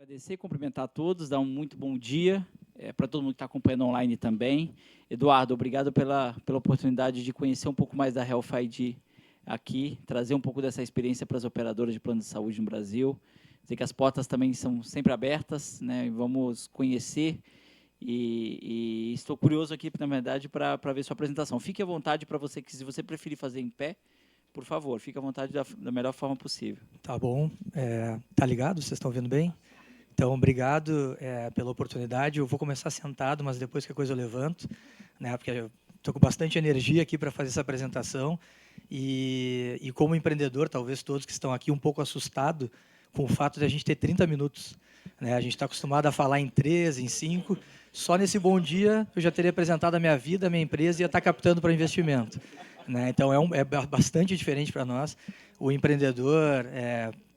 Agradecer e cumprimentar a todos, dar um muito bom dia para todo mundo que está acompanhando online também. Eduardo, obrigado pela oportunidade de conhecer um pouco mais da Health ID aqui, trazer um pouco dessa experiência para as operadoras de plano de saúde no Brasil. Dizer que as portas também são sempre abertas, né? Vamos conhecer e estou curioso aqui, na verdade, para ver sua apresentação. Fique à vontade para você, que se você preferir fazer em pé, por favor, fique à vontade da melhor forma possível. Tá bom. Tá ligado? Vocês estão ouvindo bem? Então, obrigado pela oportunidade. Eu vou começar sentado, mas depois que a coisa eu levanto, né? Porque eu estou com bastante energia aqui para fazer essa apresentação. E como empreendedor, talvez todos que estão aqui um pouco assustado com o fato de a gente ter 30 minutos. Né? A gente está acostumado a falar em 3, em 5. Só nesse bom dia eu já teria apresentado a minha vida, a minha empresa e ia estar captando para investimento. Né? Então, é bastante diferente para nós. O empreendedor,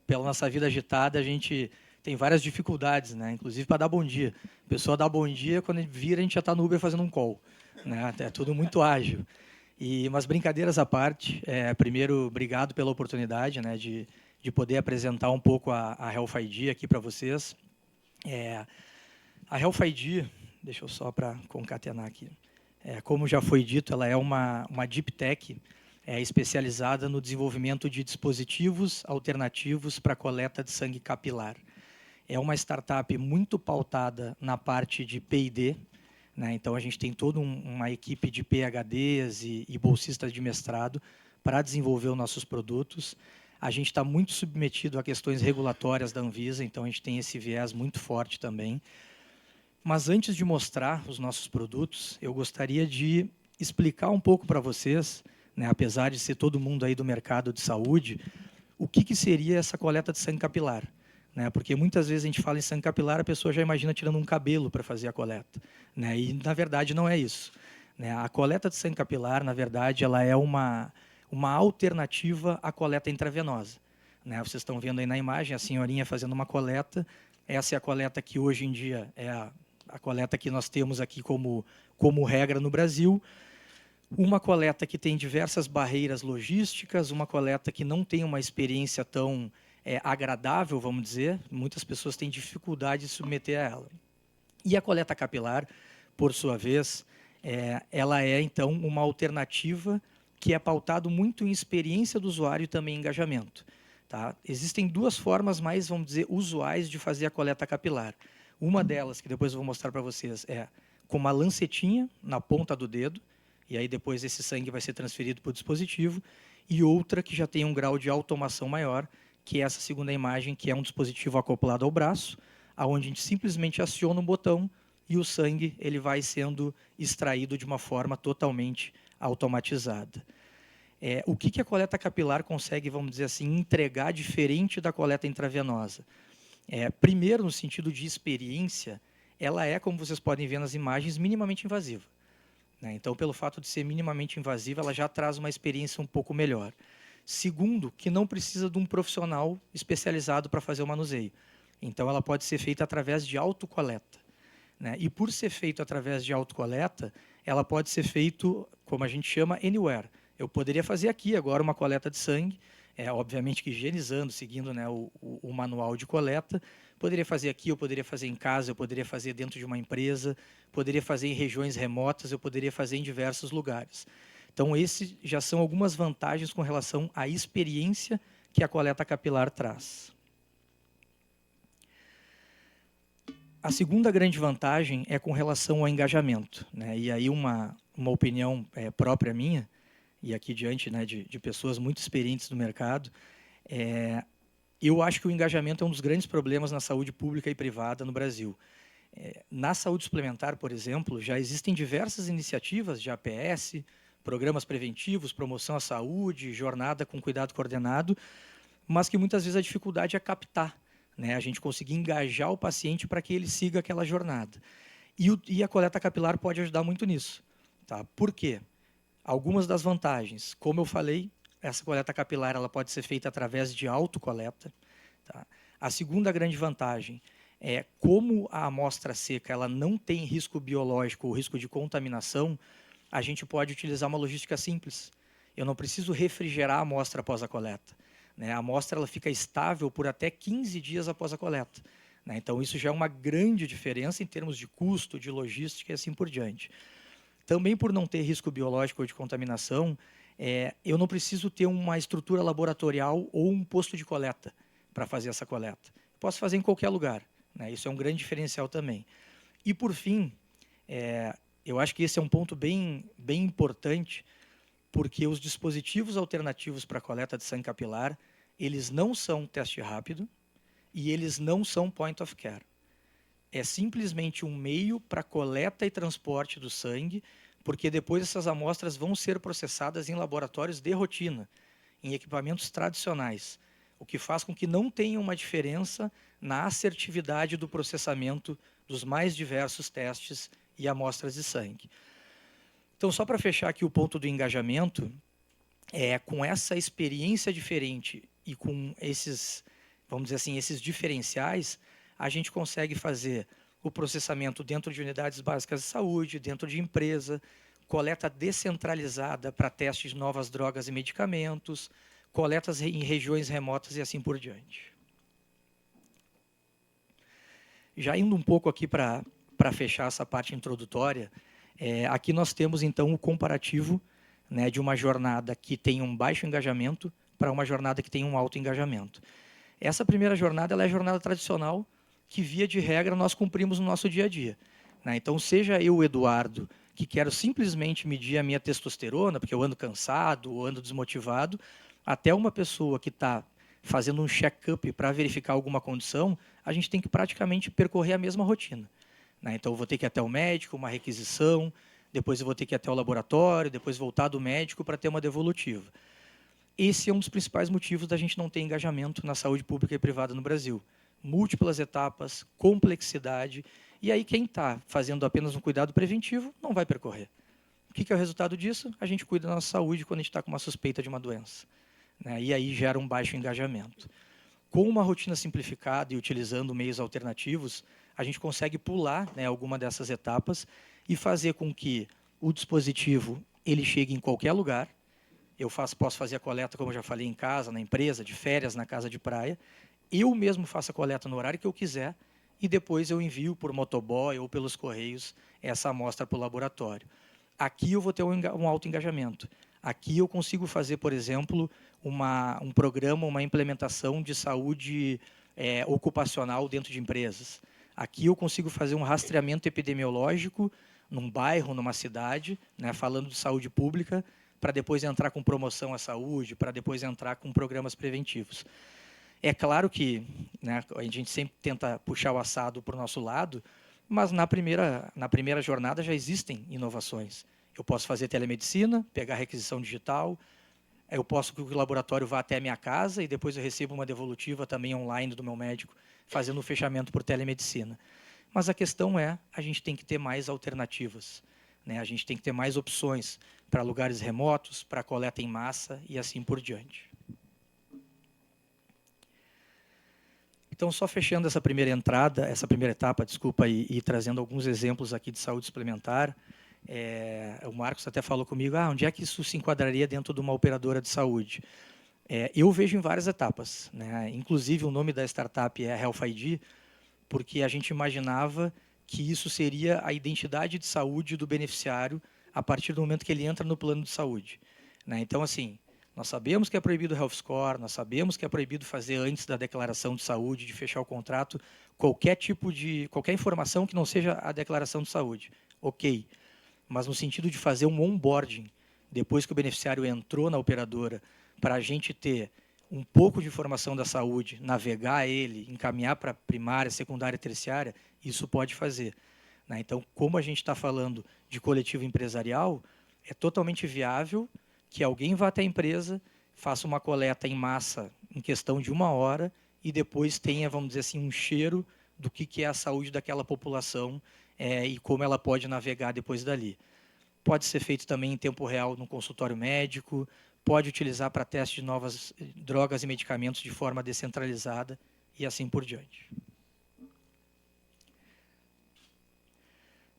pela nossa vida agitada, a gente tem várias dificuldades, né? Inclusive para dar bom dia. A pessoa dá bom dia, quando vira, a gente já está no Uber fazendo um call. Né? É tudo muito ágil. Mas brincadeiras à parte, primeiro, obrigado pela oportunidade, né, de poder apresentar um pouco a Health ID aqui para vocês. A Health ID, deixa eu só para concatenar aqui, como já foi dito, ela é uma Deep Tech especializada no desenvolvimento de dispositivos alternativos para coleta de sangue capilar. É uma startup muito pautada na parte de P&D, né? Então, a gente tem toda uma equipe de PhDs e bolsistas de mestrado para desenvolver os nossos produtos. A gente está muito submetido a questões regulatórias da Anvisa, então a gente tem esse viés muito forte também. Mas antes de mostrar os nossos produtos, eu gostaria de explicar um pouco para vocês, né, apesar de ser todo mundo aí do mercado de saúde, o que seria essa coleta de sangue capilar. Né? Porque muitas vezes a gente fala em sangue capilar, a pessoa já imagina tirando um cabelo para fazer a coleta. Né? E, na verdade, não é isso. Né? A coleta de sangue capilar, na verdade, ela é uma alternativa à coleta intravenosa. Né? Vocês estão vendo aí na imagem a senhorinha fazendo uma coleta. Essa é a coleta que hoje em dia é a coleta que nós temos aqui como regra no Brasil. Uma coleta que tem diversas barreiras logísticas, uma coleta que não tem uma experiência tão agradável, vamos dizer. Muitas pessoas têm dificuldade de se submeter a ela. E a coleta capilar, por sua vez, ela é, então, uma alternativa que é pautado muito em experiência do usuário e também em engajamento. Tá? Existem duas formas mais, vamos dizer, usuais de fazer a coleta capilar. Uma delas, que depois eu vou mostrar para vocês, é com uma lancetinha na ponta do dedo, e aí depois esse sangue vai ser transferido para o dispositivo, e outra que já tem um grau de automação maior, que é essa segunda imagem, que é um dispositivo acoplado ao braço, onde a gente simplesmente aciona um botão e o sangue ele vai sendo extraído de uma forma totalmente automatizada. O que a coleta capilar consegue, vamos dizer assim, entregar diferente da coleta intravenosa? Primeiro, no sentido de experiência, ela é, como vocês podem ver nas imagens, minimamente invasiva. Né? Então, pelo fato de ser minimamente invasiva, ela já traz uma experiência um pouco melhor. Segundo, que não precisa de um profissional especializado para fazer o manuseio. Então, ela pode ser feita através de autocoleta. Né? E por ser feito através de autocoleta, ela pode ser feito, como a gente chama, anywhere. Eu poderia fazer aqui agora uma coleta de sangue, obviamente que higienizando, seguindo, né, o manual de coleta. Poderia fazer aqui, eu poderia fazer em casa, eu poderia fazer dentro de uma empresa, poderia fazer em regiões remotas, eu poderia fazer em diversos lugares. Então, esses já são algumas vantagens com relação à experiência que a coleta capilar traz. A segunda grande vantagem é com relação ao engajamento. Né? E aí uma opinião própria minha, e aqui diante, né, de pessoas muito experientes no mercado, eu acho que o engajamento é um dos grandes problemas na saúde pública e privada no Brasil. Na saúde suplementar, por exemplo, já existem diversas iniciativas de APS, programas preventivos, promoção à saúde, jornada com cuidado coordenado, mas que muitas vezes a dificuldade é captar, né? A gente conseguir engajar o paciente para que ele siga aquela jornada. E a coleta capilar pode ajudar muito nisso. Tá? Por quê? Algumas das vantagens. Como eu falei, essa coleta capilar ela pode ser feita através de autocoleta. Tá? A segunda grande vantagem é como a amostra seca ela não tem risco biológico ou risco de contaminação, a gente pode utilizar uma logística simples. Eu não preciso refrigerar a amostra após a coleta. Né? A amostra ela fica estável por até 15 dias após a coleta. né? Então, isso já é uma grande diferença em termos de custo, de logística e assim por diante. Também por não ter risco biológico ou de contaminação, eu não preciso ter uma estrutura laboratorial ou um posto de coleta para fazer essa coleta. Posso fazer em qualquer lugar, né? Isso é um grande diferencial também. E, por fim, eu acho que esse é um ponto bem importante, porque os dispositivos alternativos para a coleta de sangue capilar, eles não são teste rápido e eles não são point of care. É simplesmente um meio para coleta e transporte do sangue, porque depois essas amostras vão ser processadas em laboratórios de rotina, em equipamentos tradicionais, o que faz com que não tenha uma diferença na assertividade do processamento dos mais diversos testes e amostras de sangue. Então, só para fechar aqui o ponto do engajamento, com essa experiência diferente e com esses, vamos dizer assim, esses diferenciais, a gente consegue fazer o processamento dentro de unidades básicas de saúde, dentro de empresa, coleta descentralizada para testes de novas drogas e medicamentos, coletas em regiões remotas e assim por diante. Já indo um pouco aqui para fechar essa parte introdutória, aqui nós temos então o comparativo, né, de uma jornada que tem um baixo engajamento para uma jornada que tem um alto engajamento. Essa primeira jornada ela é a jornada tradicional, que via de regra nós cumprimos no nosso dia a dia, né? Então, seja eu, Eduardo, que quero simplesmente medir a minha testosterona, porque eu ando cansado ou ando desmotivado, até uma pessoa que está fazendo um check-up para verificar alguma condição, a gente tem que praticamente percorrer a mesma rotina, né? Então, eu vou ter que ir até o médico, uma requisição, depois eu vou ter que ir até o laboratório, depois voltar do médico para ter uma devolutiva. Esse é um dos principais motivos da gente não ter engajamento na saúde pública e privada no Brasil. Múltiplas etapas, complexidade, e aí quem está fazendo apenas um cuidado preventivo não vai percorrer. O que é o resultado disso? A gente cuida da nossa saúde quando a gente está com uma suspeita de uma doença, né? E aí gera um baixo engajamento. Com uma rotina simplificada e utilizando meios alternativos, a gente consegue pular, né, alguma dessas etapas e fazer com que o dispositivo ele chegue em qualquer lugar. Eu posso fazer a coleta, como eu já falei, em casa, na empresa, de férias, na casa de praia. Eu mesmo faço a coleta no horário que eu quiser e depois eu envio por motoboy ou pelos correios essa amostra para o laboratório. Aqui eu vou ter um alto engajamento. Aqui eu consigo fazer, por exemplo, um programa, uma implementação de saúde ocupacional dentro de empresas. Aqui eu consigo fazer um rastreamento epidemiológico num bairro, numa cidade, né, falando de saúde pública, para depois entrar com promoção à saúde, para depois entrar com programas preventivos. É claro que, né, a gente sempre tenta puxar o assado para o nosso lado, mas na primeira jornada já existem inovações. Eu posso fazer telemedicina, pegar requisição digital, eu posso que o laboratório vá até a minha casa e depois eu recebo uma devolutiva também online do meu médico, fazendo o fechamento por telemedicina. Mas a questão é, a gente tem que ter mais alternativas, né? A gente tem que ter mais opções para lugares remotos, para coleta em massa e assim por diante. Então, só fechando essa primeira etapa, desculpa, e trazendo alguns exemplos aqui de saúde suplementar, o Marcos até falou comigo, onde é que isso se enquadraria dentro de uma operadora de saúde? Eu vejo em várias etapas, né? Inclusive, o nome da startup é Health ID, porque a gente imaginava que isso seria a identidade de saúde do beneficiário a partir do momento que ele entra no plano de saúde, né? Então, assim, nós sabemos que é proibido o Health Score, nós sabemos que é proibido fazer antes da declaração de saúde, de fechar o contrato, qualquer informação que não seja a declaração de saúde. Ok, mas no sentido de fazer um onboarding, depois que o beneficiário entrou na operadora, para a gente ter um pouco de informação da saúde, navegar ele, encaminhar para primária, secundária e terciária, isso pode fazer, né? Então, como a gente está falando de coletivo empresarial, é totalmente viável que alguém vá até a empresa, faça uma coleta em massa em questão de 1 hora e depois tenha, vamos dizer assim, um cheiro do que é a saúde daquela população e como ela pode navegar depois dali. Pode ser feito também em tempo real no consultório médico, pode utilizar para teste de novas drogas e medicamentos de forma descentralizada e assim por diante.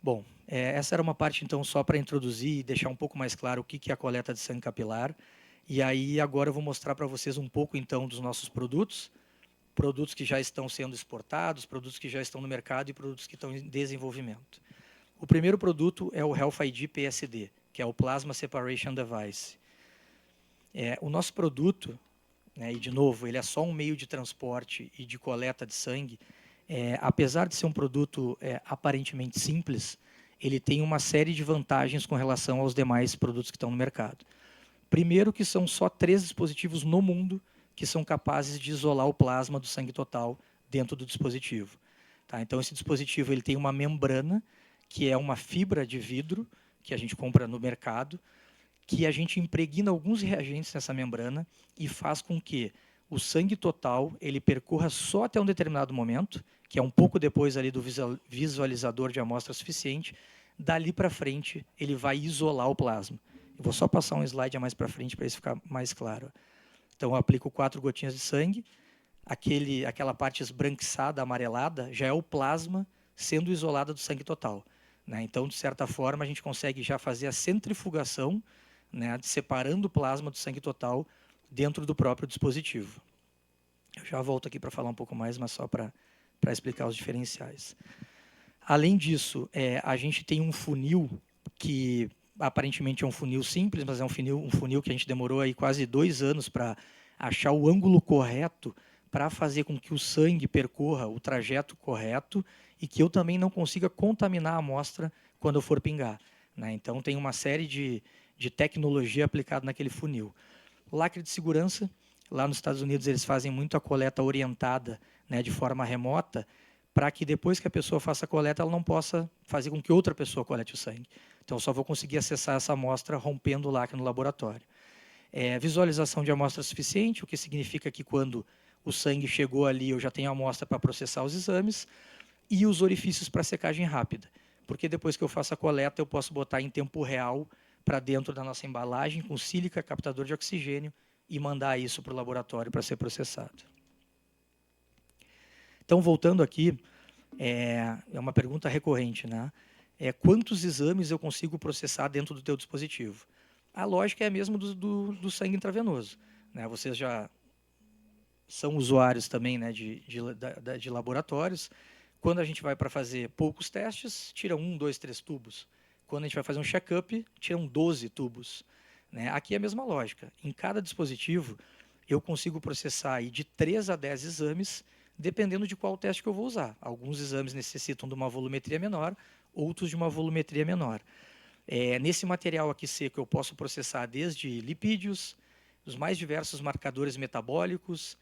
Bom, essa era uma parte, então, só para introduzir e deixar um pouco mais claro o que é a coleta de sangue capilar. E aí, agora eu vou mostrar para vocês um pouco, então, dos nossos produtos. produtos que já estão sendo exportados, produtos que já estão no mercado e produtos que estão em desenvolvimento. O primeiro produto é o Health ID PSD, que é o Plasma Separation Device. O nosso produto, né, e de novo, ele é só um meio de transporte e de coleta de sangue, apesar de ser um produto aparentemente simples, ele tem uma série de vantagens com relação aos demais produtos que estão no mercado. Primeiro, que são só 3 dispositivos no mundo que são capazes de isolar o plasma do sangue total dentro do dispositivo. Tá? Então, esse dispositivo ele tem uma membrana, que é uma fibra de vidro, que a gente compra no mercado, que a gente impregna alguns reagentes nessa membrana e faz com que o sangue total ele percorra só até um determinado momento, que é um pouco depois ali do visualizador de amostra suficiente. Dali para frente, ele vai isolar o plasma. Eu vou só passar um slide a mais para frente para isso ficar mais claro. Então, eu aplico 4 gotinhas de sangue. Aquela parte esbranquiçada, amarelada, já é o plasma sendo isolada do sangue total. Né? Então, de certa forma, a gente consegue já fazer a centrifugação, né, separando o plasma do sangue total dentro do próprio dispositivo. Eu já volto aqui para falar um pouco mais, mas só para explicar os diferenciais. Além disso, a gente tem um funil que aparentemente é um funil simples, mas é um funil que a gente demorou aí quase 2 anos para achar o ângulo correto para fazer com que o sangue percorra o trajeto correto e que eu também não consiga contaminar a amostra quando eu for pingar. Né? Então, tem uma série de tecnologia aplicada naquele funil. Lacre de segurança, lá nos Estados Unidos eles fazem muito a coleta orientada, né, de forma remota, para que depois que a pessoa faça a coleta, ela não possa fazer com que outra pessoa colete o sangue. Então, eu só vou conseguir acessar essa amostra rompendo o lacre no laboratório. Visualização de amostra suficiente, o que significa que quando o sangue chegou ali, eu já tenho a amostra para processar os exames, e os orifícios para secagem rápida, porque depois que eu faço a coleta, eu posso botar em tempo real para dentro da nossa embalagem, com sílica, captador de oxigênio, e mandar isso para o laboratório para ser processado. Então, voltando aqui, é uma pergunta recorrente, né? Quantos exames eu consigo processar dentro do teu dispositivo? A lógica é a mesma do sangue intravenoso. Né? Vocês já são usuários também, né, de laboratórios. Quando a gente vai para fazer poucos testes, tira 1, 2, 3 tubos. Quando a gente vai fazer um check-up, tiram 12 tubos. Né? Aqui é a mesma lógica. Em cada dispositivo, eu consigo processar aí de 3 a 10 exames, dependendo de qual teste que eu vou usar. Alguns exames necessitam de uma volumetria menor, outros de uma volumetria menor. Nesse material aqui seco, eu posso processar desde lipídios, os mais diversos marcadores metabólicos,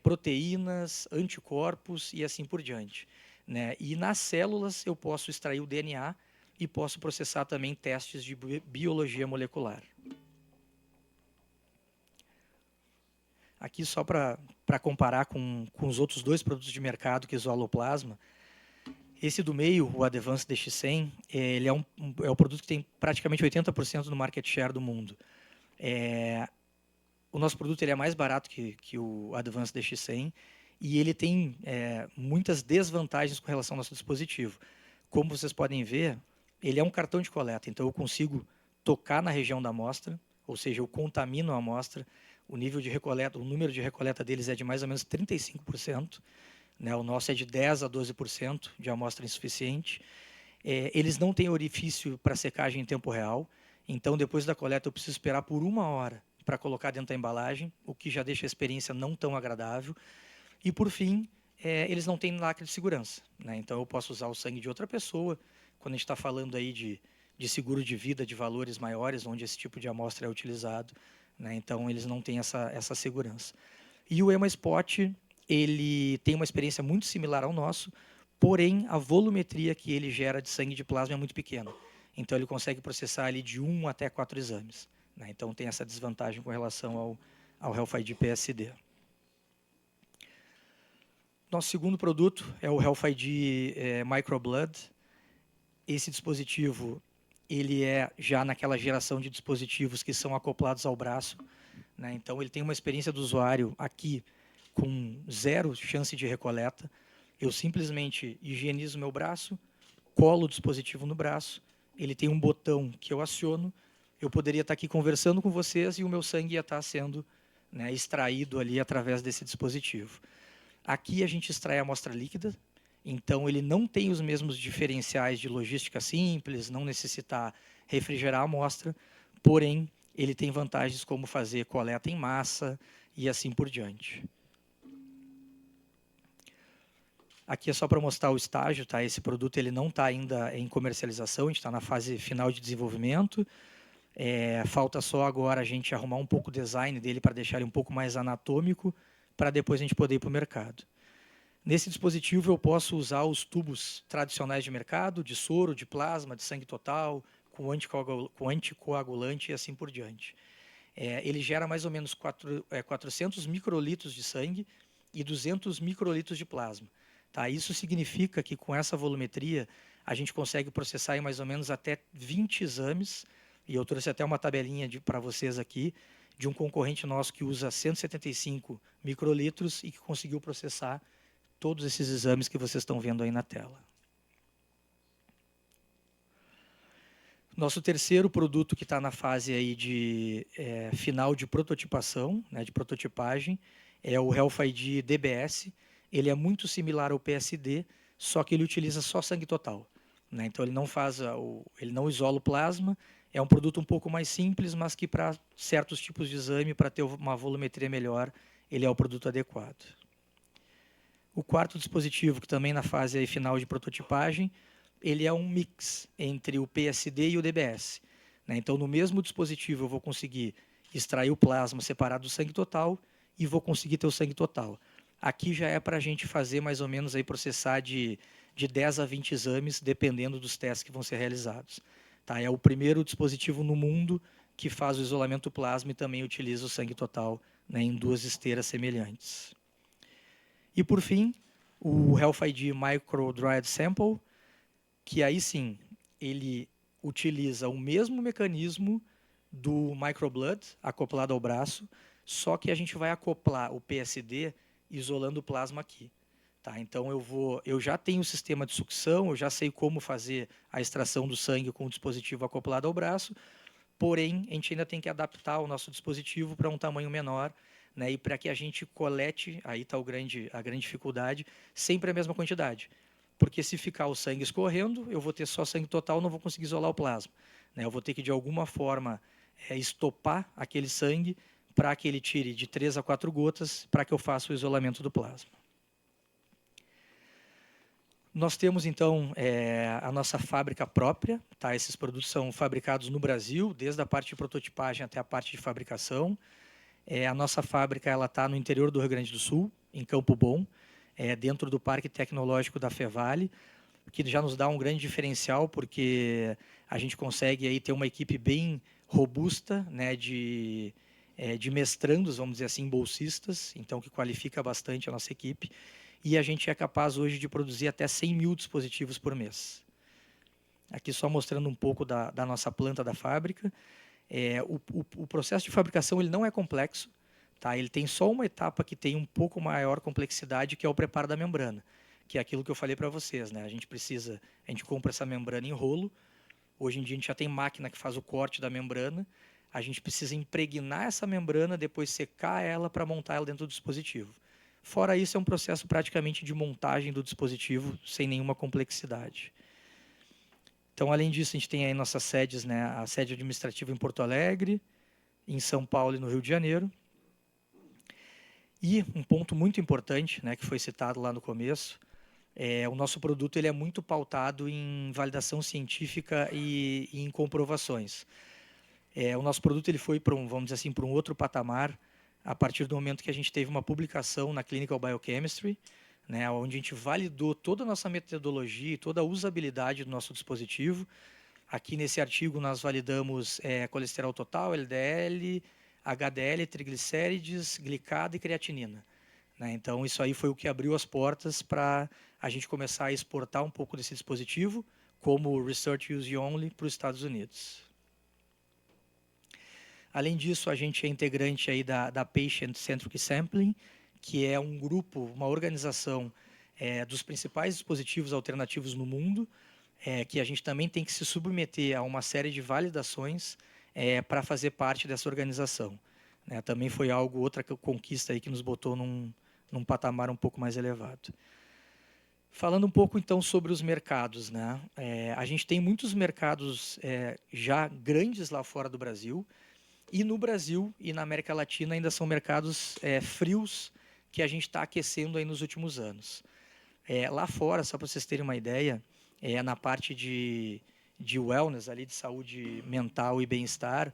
proteínas, anticorpos e assim por diante. Né? E nas células, eu posso extrair o DNA e posso processar também testes de biologia molecular. Aqui, só para comparar com os outros 2 produtos de mercado que isolam o plasma, esse do meio, o Advanced DX100, ele é o produto que tem praticamente 80% do market share do mundo. O nosso produto ele é mais barato que o Advanced DX100 e ele tem muitas desvantagens com relação ao nosso dispositivo. Como vocês podem ver, ele é um cartão de coleta, então eu consigo tocar na região da amostra, ou seja, eu contamino a amostra. O nível de recoleta, o número de recoleta deles é de mais ou menos 35%. Né? O nosso é de 10 a 12% de amostra insuficiente. Eles não têm orifício para secagem em tempo real, então depois da coleta eu preciso esperar por 1 hora para colocar dentro da embalagem, o que já deixa a experiência não tão agradável. E, por fim, eles não têm lacre de segurança. Né? Então, eu posso usar o sangue de outra pessoa. Quando a gente está falando aí de seguro de vida de valores maiores, onde esse tipo de amostra é utilizado. Né? Então, eles não têm essa segurança. E o EmaSpot, ele tem uma experiência muito similar ao nosso, porém, a volumetria que ele gera de sangue de plasma é muito pequena. Então, ele consegue processar ali de 1 até 4 exames. Né? Então, tem essa desvantagem com relação ao Health ID PSD. Nosso segundo produto é o Health ID Microblood. Esse dispositivo ele é já naquela geração de dispositivos que são acoplados ao braço. Né? Então, ele tem uma experiência do usuário aqui com 0 chance de recoleta. Eu simplesmente higienizo meu braço, colo o dispositivo no braço, ele tem um botão que eu aciono, eu poderia estar aqui conversando com vocês e o meu sangue ia estar sendo, né, extraído ali através desse dispositivo. Aqui a gente extrai a amostra líquida, então ele não tem os mesmos diferenciais de logística simples, não necessitar refrigerar a amostra, porém ele tem vantagens como fazer coleta em massa e assim por diante. Aqui é só para mostrar o estágio, tá? Esse produto ele não está ainda em comercialização, a gente está na fase final de desenvolvimento. Falta só agora a gente arrumar um pouco o design dele para deixar ele um pouco mais anatômico, para depois a gente poder ir para o mercado. Nesse dispositivo eu posso usar os tubos tradicionais de mercado, de soro, de plasma, de sangue total, com anticoagulante e assim por diante. Ele gera mais ou menos 400 microlitros de sangue e 200 microlitros de plasma. Tá? Isso significa que com essa volumetria a gente consegue processar em mais ou menos até 20 exames, e eu trouxe até uma tabelinha para vocês aqui, de um concorrente nosso que usa 175 microlitros e que conseguiu processar todos esses exames que vocês estão vendo aí na tela. Nosso terceiro produto que está na fase aí de final de prototipação, né, de prototipagem, é o Health ID DBS. Ele é muito similar ao PSD, só que ele utiliza só sangue total, né? Então ele ele não isola o plasma. É um produto um pouco mais simples, mas que para certos tipos de exame, para ter uma volumetria melhor, ele é o produto adequado. O quarto dispositivo, que também na fase aí final de prototipagem, ele é um mix entre o PSD e o DBS, né? Então, no mesmo dispositivo, eu vou conseguir extrair o plasma separado do sangue total e vou conseguir ter o sangue total. Aqui já é para a gente fazer mais ou menos aí processar de 10 a 20 exames, dependendo dos testes que vão ser realizados. Tá? É o primeiro dispositivo no mundo que faz o isolamento plasma e também utiliza o sangue total, né, em duas esteiras semelhantes. E, por fim, o Health ID Micro Dried Sample, que aí sim, ele utiliza o mesmo mecanismo do microblood acoplado ao braço, só que a gente vai acoplar o PSD isolando o plasma aqui. Tá? Então eu já tenho o sistema de sucção, eu já sei como fazer a extração do sangue com o dispositivo acoplado ao braço, porém a gente ainda tem que adaptar o nosso dispositivo para um tamanho menor, né? E para que a gente colete, aí está a grande dificuldade, sempre a mesma quantidade. Porque se ficar o sangue escorrendo, eu vou ter só sangue total, não vou conseguir isolar o plasma, né? Eu vou ter que, de alguma forma, estopar aquele sangue para que ele tire de 3 a 4 gotas para que eu faça o isolamento do plasma. Nós temos, então, a nossa fábrica própria. Tá? Esses produtos são fabricados no Brasil, desde a parte de prototipagem até a parte de fabricação. A nossa fábrica está no interior do Rio Grande do Sul, em Campo Bom, dentro do Parque Tecnológico da Fevale, que já nos dá um grande diferencial, porque a gente consegue aí ter uma equipe bem robusta, né, de mestrandos, vamos dizer assim, bolsistas, então que qualifica bastante a nossa equipe, e a gente é capaz hoje de produzir até 100 mil dispositivos por mês. Aqui só mostrando um pouco da nossa planta da fábrica. O processo de fabricação ele não é complexo, tá? Ele tem só uma etapa que tem um pouco maior complexidade, que é o preparo da membrana, que é aquilo que eu falei para vocês, né? A gente compra essa membrana em rolo. Hoje em dia a gente já tem máquina que faz o corte da membrana. A gente precisa impregnar essa membrana, depois secar ela para montar ela dentro do dispositivo. Fora isso, é um processo praticamente de montagem do dispositivo, sem nenhuma complexidade. Então, além disso, a gente tem aí nossas sedes, né? A sede administrativa em Porto Alegre, em São Paulo e no Rio de Janeiro. E um ponto muito importante, né, que foi citado lá no começo, o nosso produto ele é muito pautado em validação científica e em comprovações. O nosso produto ele foi para vamos dizer assim, para um outro patamar a partir do momento que a gente teve uma publicação na Clinical Biochemistry, né, onde a gente validou toda a nossa metodologia e toda a usabilidade do nosso dispositivo. Aqui nesse artigo nós validamos colesterol total, LDL, HDL, triglicérides, glicada e creatinina. Né? Então isso aí foi o que abriu as portas para a gente começar a exportar um pouco desse dispositivo como Research Use Only para os Estados Unidos. Além disso, a gente é integrante aí da Patient Centric Sampling, que é um grupo, uma organização dos principais dispositivos alternativos no mundo, que a gente também tem que se submeter a uma série de validações para fazer parte dessa organização. Né? Também foi outra conquista aí que nos botou num patamar um pouco mais elevado. Falando um pouco, então, sobre os mercados, né? A gente tem muitos mercados já grandes lá fora do Brasil, e no Brasil e na América Latina ainda são mercados frios que a gente está aquecendo aí nos últimos anos. Lá fora, só para vocês terem uma ideia, na parte de wellness, ali, de saúde mental e bem-estar,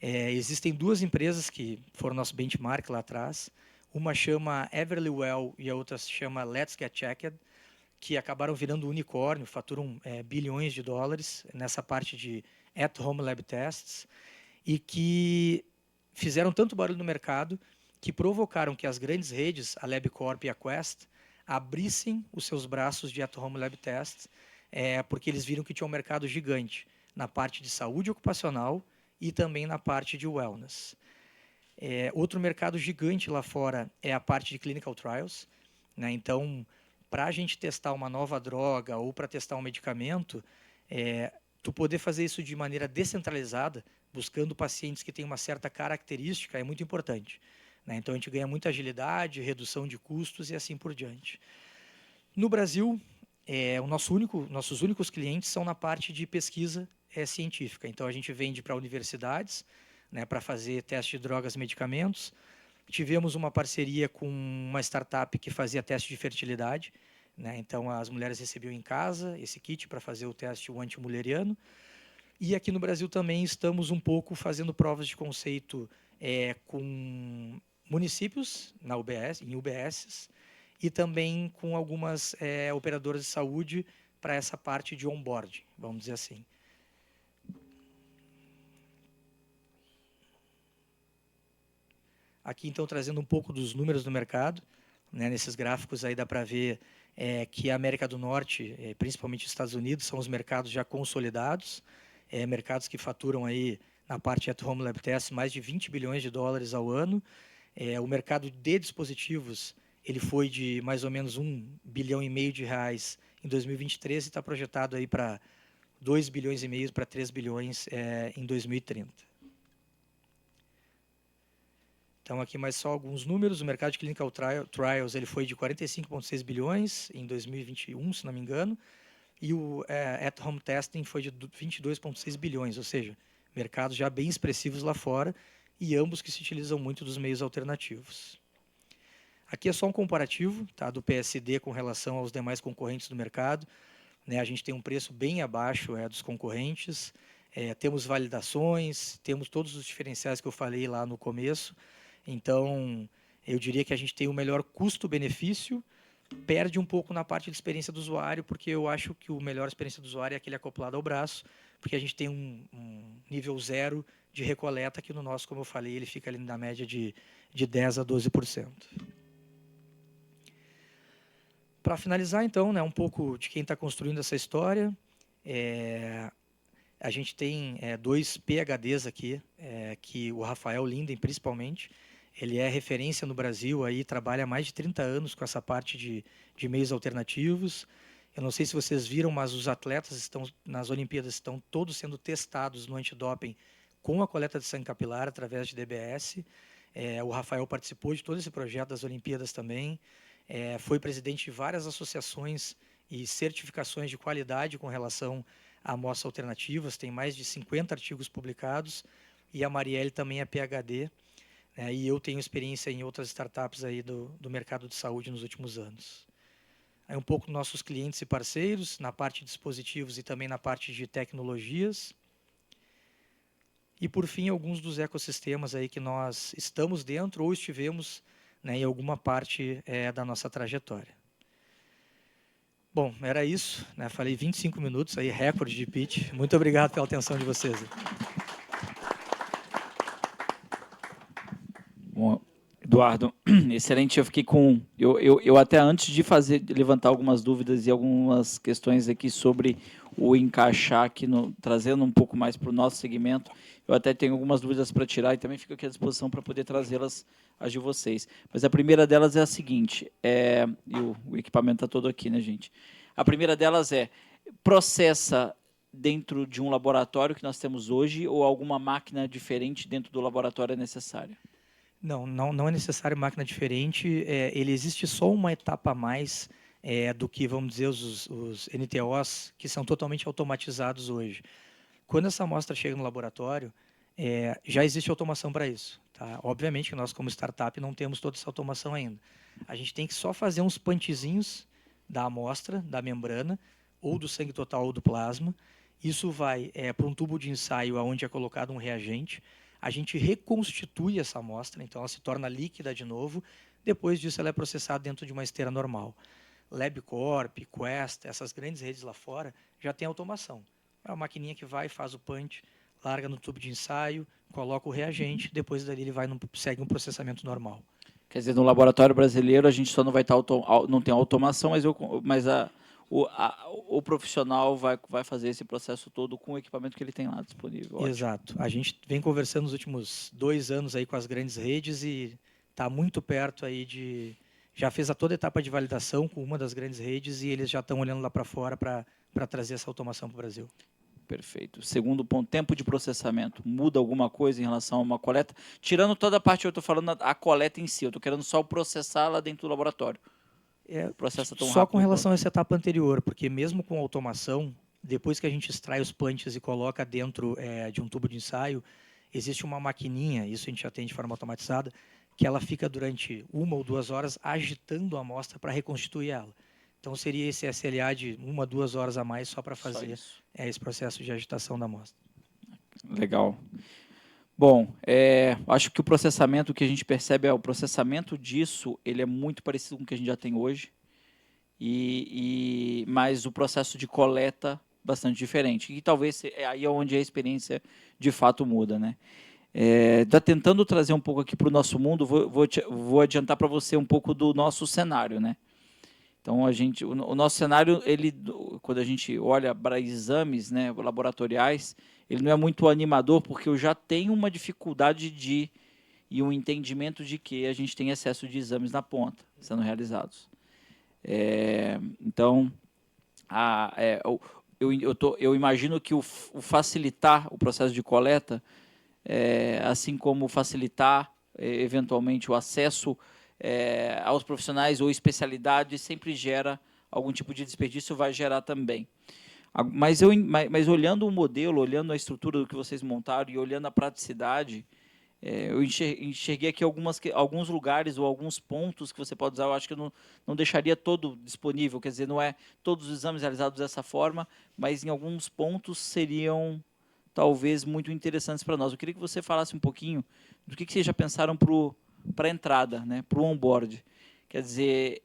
existem duas empresas que foram nosso benchmark lá atrás. Uma chama Everlywell e a outra se chama Let's Get Checked, que acabaram virando unicórnio, faturam bilhões de dólares nessa parte de at-home lab tests, e que fizeram tanto barulho no mercado que provocaram que as grandes redes, a LabCorp e a Quest, abrissem os seus braços de at-home lab tests, porque eles viram que tinha um mercado gigante na parte de saúde ocupacional e também na parte de wellness. Outro mercado gigante lá fora é a parte de clinical trials, né? Então, para a gente testar uma nova droga ou para testar um medicamento, tu poder fazer isso de maneira descentralizada, buscando pacientes que têm uma certa característica, é muito importante, né? Então, a gente ganha muita agilidade, redução de custos e assim por diante. No Brasil, nossos únicos clientes são na parte de pesquisa científica. Então, a gente vende para universidades, né, para fazer teste de drogas e medicamentos. Tivemos uma parceria com uma startup que fazia teste de fertilidade, né? Então, as mulheres recebiam em casa esse kit para fazer o teste antimuleriano. E aqui no Brasil também estamos um pouco fazendo provas de conceito com municípios em UBSs, e também com algumas operadoras de saúde para essa parte de onboarding, vamos dizer assim. Aqui, então, trazendo um pouco dos números do mercado, né? Nesses gráficos aí dá para ver que a América do Norte, principalmente os Estados Unidos, são os mercados já consolidados, mercados que faturam aí na parte at-home lab test mais de 20 bilhões de dólares ao ano. O mercado de dispositivos ele foi de mais ou menos 1,5 bilhão de reais em 2023 e está projetado aí para 2,5 bilhões para 3 bilhões em 2030. Então, aqui mais só alguns números. O mercado de clinical trials ele foi de 45,6 bilhões em 2021, se não me engano, e o at-home testing foi de 22,6 bilhões, ou seja, mercados já bem expressivos lá fora, e ambos que se utilizam muito dos meios alternativos. Aqui é só um comparativo, tá, do PSD com relação aos demais concorrentes do mercado, né? A gente tem um preço bem abaixo dos concorrentes, temos validações, temos todos os diferenciais que eu falei lá no começo. Então, eu diria que a gente tem o melhor custo-benefício, perde um pouco na parte de experiência do usuário, porque eu acho que o melhor experiência do usuário é aquele acoplado ao braço, porque a gente tem um nível zero de recoleta, que no nosso, como eu falei, ele fica ali na média de 10% a 12%. Para finalizar, então, né, um pouco de quem está construindo essa história, a gente tem 2 PhDs aqui, que o Rafael Linden, principalmente, ele é referência no Brasil, aí trabalha há mais de 30 anos com essa parte de meios alternativos. Eu não sei se vocês viram, mas os atletas nas Olimpíadas estão todos sendo testados no antidoping com a coleta de sangue capilar através de DBS. O Rafael participou de todo esse projeto das Olimpíadas também. Foi presidente de várias associações e certificações de qualidade com relação a amostras alternativas, tem mais de 50 artigos publicados, e a Marielle também é PhD, né, e eu tenho experiência em outras startups aí do mercado de saúde nos últimos anos. Aí um pouco nossos clientes e parceiros, na parte de dispositivos e também na parte de tecnologias. E, por fim, alguns dos ecossistemas aí que nós estamos dentro ou estivemos, né, em alguma parte da nossa trajetória. Bom, era isso, né? Falei 25 minutos, aí, recorde de pitch. Muito obrigado pela atenção de vocês. Bom, Eduardo, excelente. Eu fiquei com... Eu até antes de levantar algumas dúvidas e algumas questões aqui sobre o encaixar aqui, trazendo um pouco mais para o nosso segmento, eu até tenho algumas dúvidas para tirar e também fico aqui à disposição para poder trazê-las às de vocês. Mas a primeira delas é a seguinte, e o equipamento está todo aqui, né, gente? A primeira delas processa dentro de um laboratório que nós temos hoje ou alguma máquina diferente dentro do laboratório é necessária? Não é necessário máquina diferente. Ele existe só uma etapa a mais do que, vamos dizer, os NTOs, que são totalmente automatizados hoje. Quando essa amostra chega no laboratório, já existe automação para isso. Tá? Obviamente que nós, como startup, não temos toda essa automação ainda. A gente tem que só fazer uns punchzinhos da amostra, da membrana, ou do sangue total ou do plasma. Isso vai para um tubo de ensaio onde é colocado um reagente. A gente reconstitui essa amostra, então ela se torna líquida de novo. Depois disso, ela é processada dentro de uma esteira normal. LabCorp, Quest, essas grandes redes lá fora, já tem automação. É uma maquininha que vai, faz o punch, larga no tubo de ensaio, coloca o reagente, depois dali ele segue um processamento normal. Quer dizer, no laboratório brasileiro a gente só não vai estar não tem automação, mas o profissional vai fazer esse processo todo com o equipamento que ele tem lá disponível. Ótimo. Exato. A gente vem conversando nos últimos 2 anos aí com as grandes redes e está muito perto aí já fez toda a etapa de validação com uma das grandes redes e eles já estão olhando lá para fora para trazer essa automação para o Brasil. Perfeito. Segundo ponto, tempo de processamento. Muda alguma coisa em relação a uma coleta? Tirando toda a parte, eu estou falando a coleta em si, eu estou querendo só processar lá dentro do laboratório. Processa tão só com relação a essa etapa anterior, porque mesmo com automação, depois que a gente extrai os punches e coloca dentro de um tubo de ensaio, existe uma maquininha, isso a gente já tem de forma automatizada, que ela fica durante 1 ou 2 horas agitando a amostra para reconstituir ela. Então, seria esse SLA de 1 a 2 horas a mais só para fazer esse processo de agitação da amostra. Legal. Bom, acho que o processamento que a gente percebe o processamento disso, ele é muito parecido com o que a gente já tem hoje, mas o processo de coleta bastante diferente. E talvez aí é onde a experiência de fato muda, né? Tá tentando trazer um pouco aqui para o nosso mundo, vou adiantar para você um pouco do nosso cenário, né? Então, o nosso cenário, quando a gente olha para exames, né, laboratoriais, ele não é muito animador, porque eu já tenho uma dificuldade e um entendimento de que a gente tem excesso de exames na ponta sendo realizados. Então, eu imagino que o facilitar o processo de coleta, assim como facilitar, eventualmente, o acesso aos profissionais ou especialidades, sempre gera algum tipo de desperdício, vai gerar também. Mas olhando o modelo, olhando a estrutura do que vocês montaram e olhando a praticidade, eu enxerguei aqui alguns lugares ou alguns pontos que você pode usar. Eu acho que eu não deixaria todo disponível, quer dizer, não é todos os exames realizados dessa forma, mas em alguns pontos seriam talvez muito interessantes para nós. Eu queria que você falasse um pouquinho do que vocês já pensaram para a entrada, né, para o onboard. Quer dizer,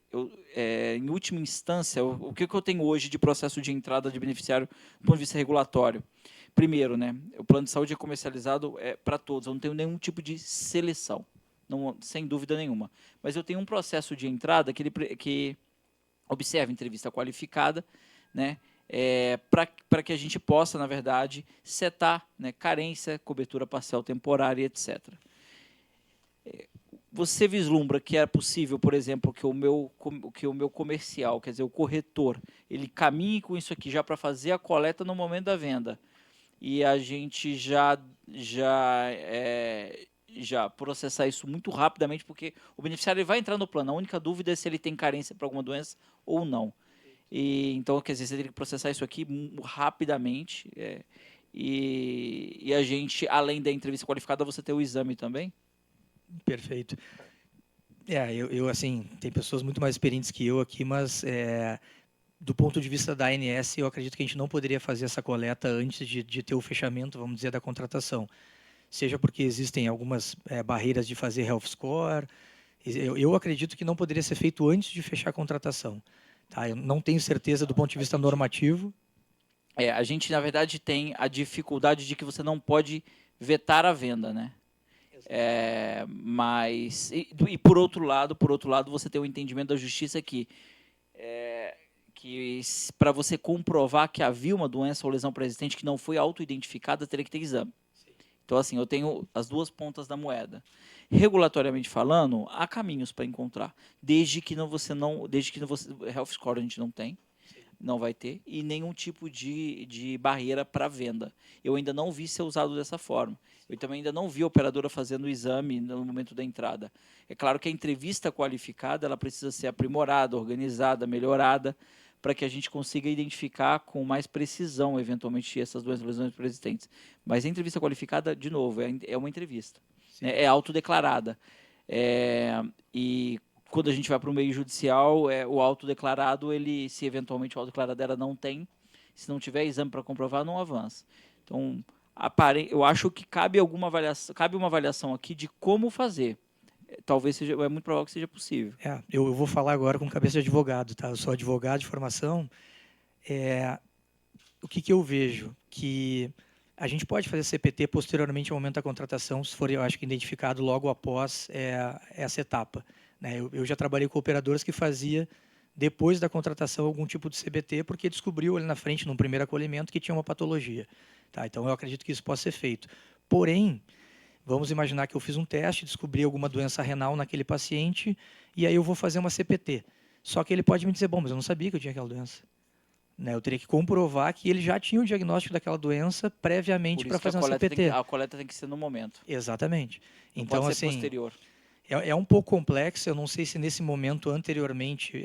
em última instância, o que eu tenho hoje de processo de entrada de beneficiário do ponto de vista regulatório? Primeiro, né, o plano de saúde é comercializado para todos, eu não tenho nenhum tipo de seleção, sem dúvida nenhuma. Mas eu tenho um processo de entrada que observa entrevista qualificada, né, para que a gente possa, na verdade, setar, né, carência, cobertura parcial temporária, etc. Você vislumbra que é possível, por exemplo, que o meu comercial, quer dizer, o corretor, ele caminhe com isso aqui já para fazer a coleta no momento da venda e a gente já processar isso muito rapidamente, porque o beneficiário ele vai entrar no plano. A única dúvida é se ele tem carência para alguma doença ou não. Então, quer dizer, você tem que processar isso aqui rapidamente e a gente, além da entrevista qualificada, você tem o exame também? Perfeito. Eu assim, tem pessoas muito mais experientes que eu aqui, mas do ponto de vista da ANS, eu acredito que a gente não poderia fazer essa coleta antes de ter o fechamento, vamos dizer, da contratação. Seja porque existem algumas barreiras de fazer health score. Eu acredito que não poderia ser feito antes de fechar a contratação. Tá? Eu não tenho certeza do ponto de vista normativo. A gente, na verdade, tem a dificuldade de que você não pode vetar a venda, né? Mas por outro lado, você tem o entendimento da justiça que para você comprovar que havia uma doença ou lesão pré-existente que não foi autoidentificada, teria que ter exame. Sim. Então, assim, eu tenho as duas pontas da moeda. Regulatoriamente falando, há caminhos para encontrar, desde que você health score a gente não tem. Sim. não vai ter, e nenhum tipo de barreira para venda. Eu ainda não vi ser usado dessa forma. Eu também ainda não vi a operadora fazendo o exame no momento da entrada. É claro que a entrevista qualificada ela precisa ser aprimorada, organizada, melhorada, para que a gente consiga identificar com mais precisão, eventualmente, essas doenças lesões persistentes. Mas a entrevista qualificada, de novo, é uma entrevista. É autodeclarada. E quando a gente vai para o meio judicial, o autodeclarado, se eventualmente o autodeclarado dela não tem, se não tiver exame para comprovar, não avança. Então, eu acho que cabe uma avaliação aqui de como fazer. Talvez seja, é muito provável que seja possível. Eu vou falar agora com cabeça de advogado, tá? Eu sou advogado de formação. O que eu vejo? Que a gente pode fazer CPT posteriormente ao momento da contratação, se for, eu acho que identificado logo após essa etapa. Né? Eu já trabalhei com operadoras que fazia depois da contratação algum tipo de CBT, porque descobriu ali na frente, num primeiro acolhimento, que tinha uma patologia. Tá? Então, eu acredito que isso possa ser feito. Porém, vamos imaginar que eu fiz um teste, descobri alguma doença renal naquele paciente, e aí eu vou fazer uma CPT. Só que ele pode me dizer, bom, mas eu não sabia que eu tinha aquela doença. Né? Eu teria que comprovar que ele já tinha o diagnóstico daquela doença previamente para fazer uma CPT. A coleta tem que ser no momento. Exatamente. Não então, pode ser assim, posterior. É um pouco complexo, eu não sei se nesse momento anteriormente,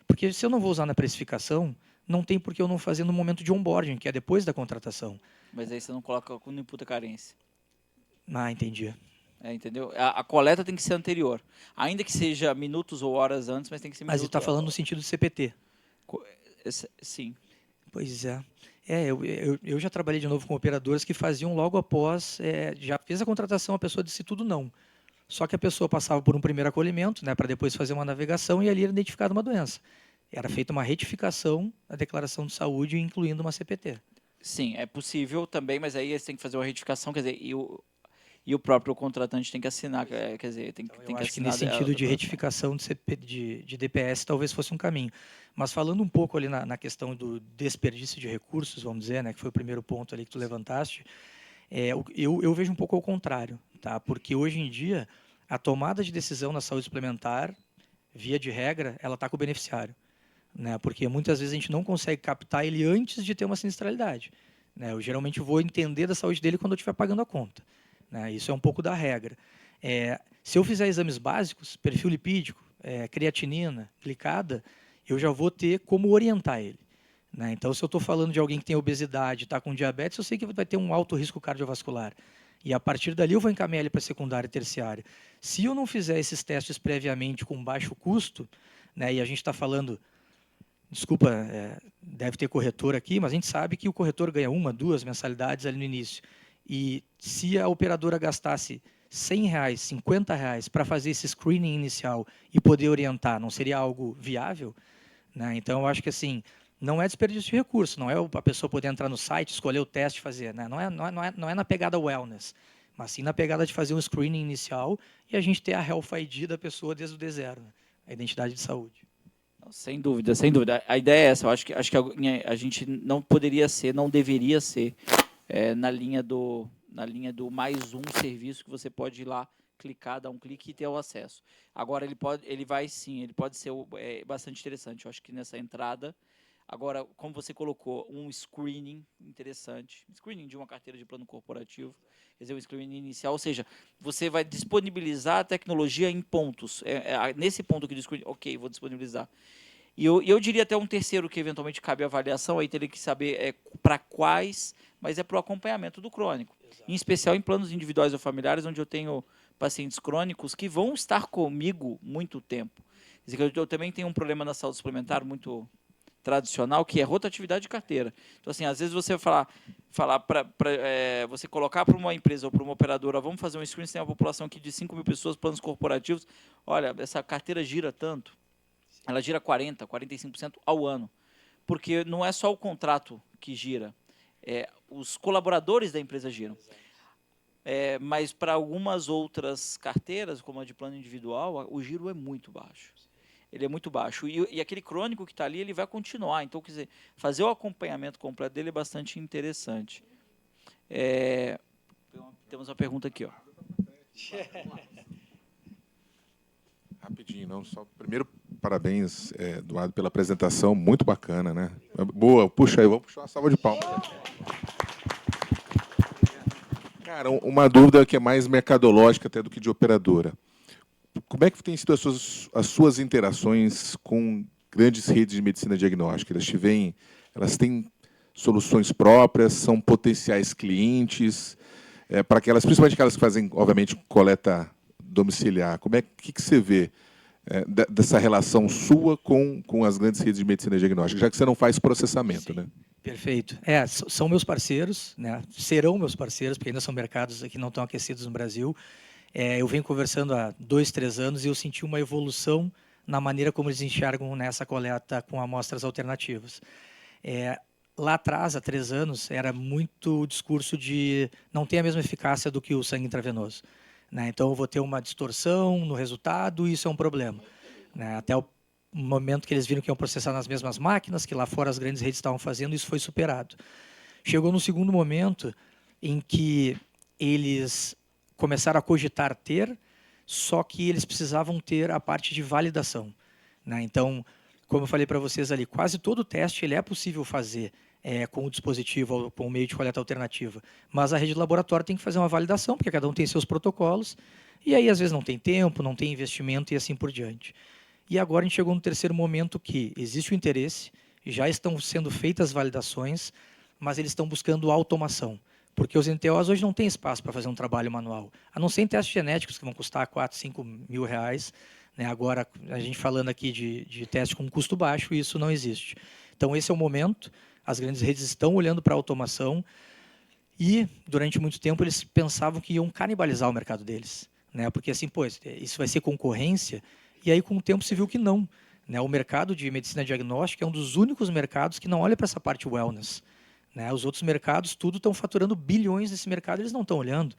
porque se eu não vou usar na precificação, não tem por que eu não fazer no momento de onboarding, que é depois da contratação. Mas aí você não coloca quando imputa carência. Entendi. Entendeu? A coleta tem que ser anterior. Ainda que seja minutos ou horas antes, mas tem que ser Mas minutos. você está falando no sentido de CPT. Sim. Pois é. Eu já trabalhei de novo com operadoras que faziam logo após, já fez a contratação, a pessoa disse tudo não. Só que a pessoa passava por um primeiro acolhimento, né, para depois fazer uma navegação e ali era identificada uma doença. Era feita uma retificação da declaração de saúde, incluindo uma CPT. Sim, é possível também, mas aí você tem que fazer uma retificação, quer dizer, e o próprio contratante tem que assinar, quer dizer, tem que Eu acho que assinar nesse sentido de retificação de DPS talvez fosse um caminho. Mas falando um pouco ali na questão do desperdício de recursos, vamos dizer, né, que foi o primeiro ponto ali que tu levantaste, eu vejo um pouco ao contrário, tá? Porque hoje em dia a tomada de decisão na saúde suplementar, via de regra, ela está com o beneficiário, né? Porque muitas vezes a gente não consegue captar ele antes de ter uma sinistralidade, né? Eu geralmente vou entender da saúde dele quando eu estiver pagando a conta, né? Isso é um pouco da regra. Se eu fizer exames básicos, perfil lipídico, creatinina, glicada, eu já vou ter como orientar ele. Né? Então, se eu estou falando de alguém que tem obesidade, está com diabetes, eu sei que vai ter um alto risco cardiovascular. E a partir dali eu vou encaminhar ele para secundária e terciária. Se eu não fizer esses testes previamente com baixo custo, né, e a gente está falando, desculpa, deve ter corretor aqui, mas a gente sabe que o corretor ganha 1, 2 mensalidades ali no início. E se a operadora gastasse R$100, R$50 para fazer esse screening inicial e poder orientar, não seria algo viável? Né? Então, eu acho que assim, não é desperdício de recurso, não é a pessoa poder entrar no site, escolher o teste e fazer. Né? Não é na pegada wellness, mas sim na pegada de fazer um screening inicial e a gente ter a Health ID da pessoa desde o D0, né? A identidade de saúde. Sem dúvida, sem dúvida. A ideia é essa. Eu acho que a gente não poderia ser, não deveria ser na linha do mais um serviço que você pode ir lá clicar, dar um clique e ter o acesso. Agora ele pode ser bastante interessante. Eu acho que nessa entrada, agora como você colocou um screening interessante, screening de uma carteira de plano corporativo, quer dizer, um screening inicial, ou seja, você vai disponibilizar a tecnologia em pontos. Nesse ponto aqui do screening, ok, vou disponibilizar. E eu diria até um terceiro que eventualmente cabe avaliação, aí teria que saber para quais, mas é para o acompanhamento do crônico. Exato. Em especial em planos individuais ou familiares, onde eu tenho pacientes crônicos que vão estar comigo muito tempo. Quer dizer, eu também tenho um problema na saúde suplementar muito tradicional, que é rotatividade de carteira. Então, assim, às vezes você você colocar para uma empresa ou para uma operadora, vamos fazer um screen, você tem uma população aqui de 5 mil pessoas, planos corporativos, olha, essa carteira gira tanto, ela gira 40%, 45% ao ano. Porque não é só o contrato que gira, os colaboradores da empresa giram. Mas para algumas outras carteiras, como a de plano individual, o giro é muito baixo. Ele é muito baixo. E aquele crônico que está ali, ele vai continuar. Então, quer dizer, fazer o acompanhamento completo dele é bastante interessante. Temos uma pergunta aqui, ó. Rapidinho, não, só primeiro Parabéns, Eduardo, pela apresentação, muito bacana, né? Boa, puxa aí, vamos puxar uma salva de palmas. Cara, uma dúvida que é mais mercadológica até do que de operadora. Como é que têm sido as suas interações com grandes redes de medicina diagnóstica? Elas têm soluções próprias, são potenciais clientes, para aquelas, principalmente aquelas que fazem, obviamente, coleta domiciliar. Como é que você vê dessa relação sua com as grandes redes de medicina diagnóstica, já que você não faz processamento, Sim. né? Perfeito. São meus parceiros, né? Serão meus parceiros, porque ainda são mercados que não estão aquecidos no Brasil. Eu venho conversando há 2, 3 anos e eu senti uma evolução na maneira como eles enxergam nessa coleta com amostras alternativas. Lá atrás, há 3 anos, era muito o discurso de não ter a mesma eficácia do que o sangue intravenoso, né? Então, eu vou ter uma distorção no resultado e isso é um problema, né? Até o momento que eles viram que iam processar nas mesmas máquinas, que lá fora as grandes redes estavam fazendo, isso foi superado. Chegou no segundo momento em que eles começaram a cogitar ter, só que eles precisavam ter a parte de validação, né? Então, como eu falei para vocês ali, quase todo teste ele é possível fazer com o dispositivo ou com o meio de coleta alternativa, mas a rede de laboratório tem que fazer uma validação, porque cada um tem seus protocolos, e aí às vezes não tem tempo, não tem investimento e assim por diante. E agora a gente chegou no terceiro momento que existe o interesse, já estão sendo feitas validações, mas eles estão buscando automação, porque os NTOs hoje não têm espaço para fazer um trabalho manual, a não ser em testes genéticos que vão custar 4, 5 mil reais, né? Agora, a gente falando aqui de teste com custo baixo, isso não existe. Então, esse é o momento, as grandes redes estão olhando para a automação e, durante muito tempo, eles pensavam que iam canibalizar o mercado deles, né? Porque, assim, pô, isso vai ser concorrência, e aí, com o tempo, se viu que não, né? O mercado de medicina diagnóstica é um dos únicos mercados que não olha para essa parte wellness, né? Os outros mercados, tudo estão faturando bilhões nesse mercado, eles não estão olhando,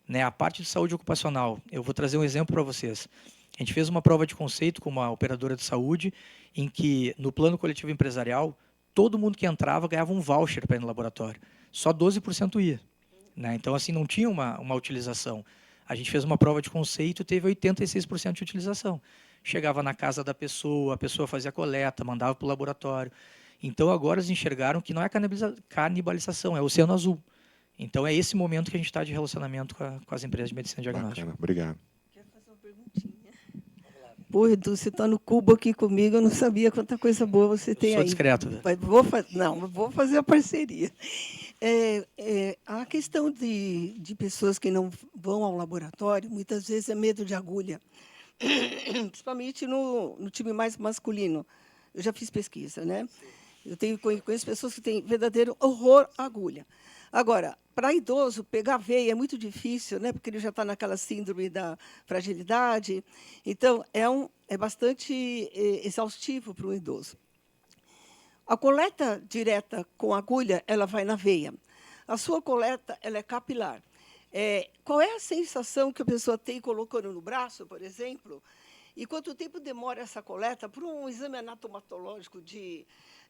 né? A parte de saúde ocupacional, eu vou trazer um exemplo para vocês. A gente fez uma prova de conceito com uma operadora de saúde, em que, no plano coletivo empresarial, todo mundo que entrava ganhava um voucher para ir no laboratório. Só 12% ia, né? Então, assim, não tinha uma utilização. A gente fez uma prova de conceito e teve 86% de utilização. Chegava na casa da pessoa, a pessoa fazia a coleta, mandava para o laboratório. Então, agora eles enxergaram que não é canibalização, é o oceano azul. Então, é esse momento que a gente está de relacionamento com as empresas de medicina diagnóstica. Bacana, obrigado. Quer fazer uma perguntinha? Pô, Edu, você está no cubo aqui comigo, eu não sabia quanta coisa boa você tem aí. Sou discreto. Mas vou fazer a parceria. A questão de pessoas que não vão ao laboratório, muitas vezes é medo de agulha, principalmente no time mais masculino. Eu já fiz pesquisa, né? Eu conheço pessoas que têm verdadeiro horror à agulha. Agora, para idoso, pegar veia é muito difícil, né? Porque ele já está naquela síndrome da fragilidade. Então, é bastante exaustivo para um idoso. A coleta direta com agulha, ela vai na veia. A sua coleta, ela é capilar. Qual é a sensação que a pessoa tem colocando no braço, por exemplo? E quanto tempo demora essa coleta para um exame anatomatológico de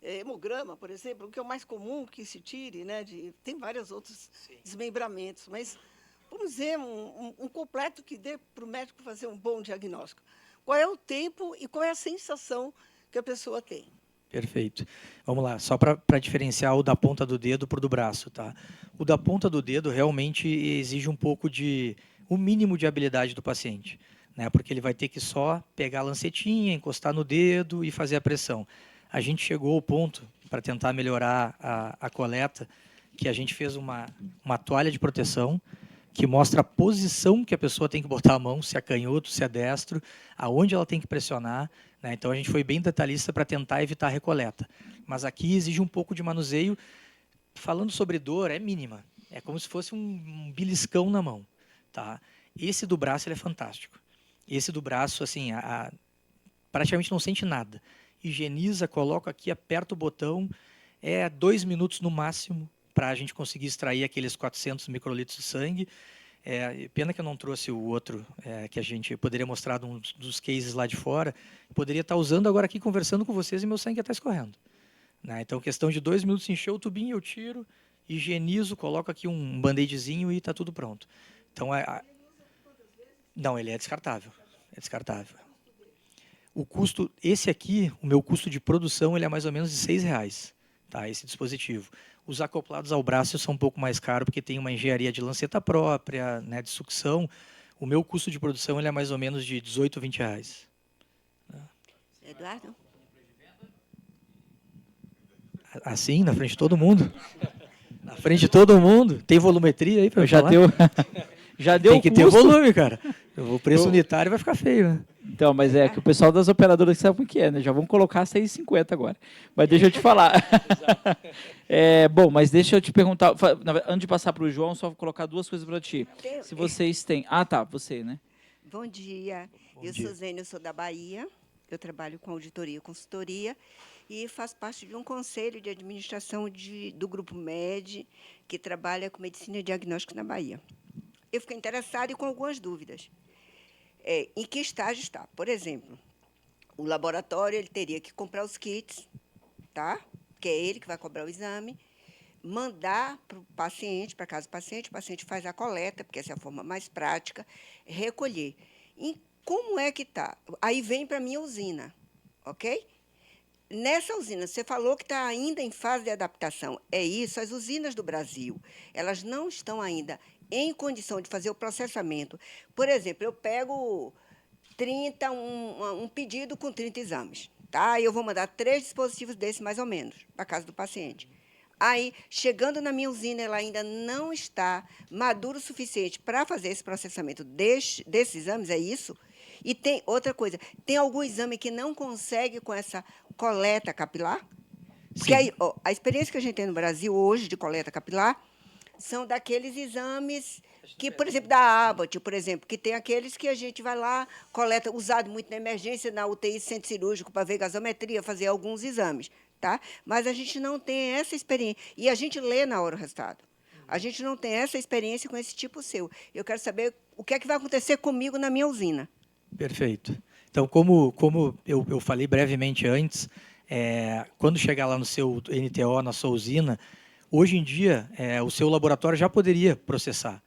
hemograma, por exemplo, que é o mais comum que se tire, né? Tem vários outros desmembramentos, mas, vamos dizer, um completo que dê para o médico fazer um bom diagnóstico. Qual é o tempo e qual é a sensação que a pessoa tem? Perfeito. Vamos lá, só para diferenciar o da ponta do dedo para o do braço, tá? O da ponta do dedo realmente exige um pouco o mínimo de habilidade do paciente, né? Porque ele vai ter que só pegar a lancetinha, encostar no dedo e fazer a pressão. A gente chegou ao ponto, para tentar melhorar a coleta, que a gente fez uma toalha de proteção que mostra a posição que a pessoa tem que botar a mão, se é canhoto, se é destro, aonde ela tem que pressionar, né? Então, a gente foi bem detalhista para tentar evitar a recoleta. Mas aqui exige um pouco de manuseio. Falando sobre dor, é mínima. É como se fosse um beliscão na mão, tá? Esse do braço ele é fantástico. Esse do braço, assim, praticamente não sente nada. Higieniza, coloca aqui, aperta o botão, 2 minutos no máximo para a gente conseguir extrair aqueles 400 microlitros de sangue. Pena que eu não trouxe o outro, que a gente poderia mostrar um dos cases lá de fora. Poderia estar usando agora aqui, conversando com vocês, e meu sangue está escorrendo, né? Então, questão de 2 minutos, encheu o tubinho, eu tiro, higienizo, coloco aqui um band-aidzinho e está tudo pronto. Então, não, ele é descartável. É descartável. O custo, esse aqui, o meu custo de produção, ele é mais ou menos de R$6, tá? Esse dispositivo. Os acoplados ao braço são um pouco mais caros, porque tem uma engenharia de lanceta própria, né, de sucção. O meu custo de produção ele é mais ou menos de R$18 a R$20. Eduardo? Assim, na frente de todo mundo? Na frente de todo mundo? Tem volumetria aí para Já falar? deu, já deu Tem que ter custo. volume, cara. O preço unitário vai ficar feio, né? Então, mas é que o pessoal das operadoras sabe o que é, né? Já vamos colocar 6,50 agora. Mas deixa eu te falar. Bom, mas deixa eu te perguntar, antes de passar para o João, só vou colocar duas coisas para ti. Se vocês têm... Ah, tá, você, né? Bom dia. Bom dia. Sou Zênia, eu sou da Bahia. Eu trabalho com auditoria e consultoria e faço parte de um conselho de administração do Grupo MED, que trabalha com medicina e diagnóstico na Bahia. Eu fiquei interessada e com algumas dúvidas. Em que estágio está? Por exemplo, o laboratório ele teria que comprar os kits, tá? Que é ele que vai cobrar o exame, mandar para o paciente, para casa do paciente, o paciente faz a coleta, porque essa é a forma mais prática, recolher. E como é que está? Aí vem para a minha usina, ok? Nessa usina, você falou que está ainda em fase de adaptação. É isso, as usinas do Brasil, elas não estão ainda em condição de fazer o processamento. Por exemplo, eu pego um pedido com 30 exames, tá? Eu vou mandar 3 dispositivos desses, mais ou menos, para a casa do paciente. Aí, chegando na minha usina, ela ainda não está madura o suficiente para fazer esse processamento desses exames, é isso? E tem outra coisa, tem algum exame que não consegue com essa coleta capilar? Porque aí, a experiência que a gente tem no Brasil hoje de coleta capilar são daqueles exames que, por exemplo, da Abbott, por exemplo, que tem aqueles que a gente vai lá, coleta, usado muito na emergência, na UTI, centro cirúrgico, para ver gasometria, fazer alguns exames, tá? Mas a gente não tem essa experiência. E a gente lê na hora o resultado. A gente não tem essa experiência com esse tipo seu. Eu quero saber o que é que vai acontecer comigo na minha usina. Perfeito. Então, como eu falei brevemente antes, quando chegar lá no seu NTO, na sua usina, hoje em dia, o seu laboratório já poderia processar,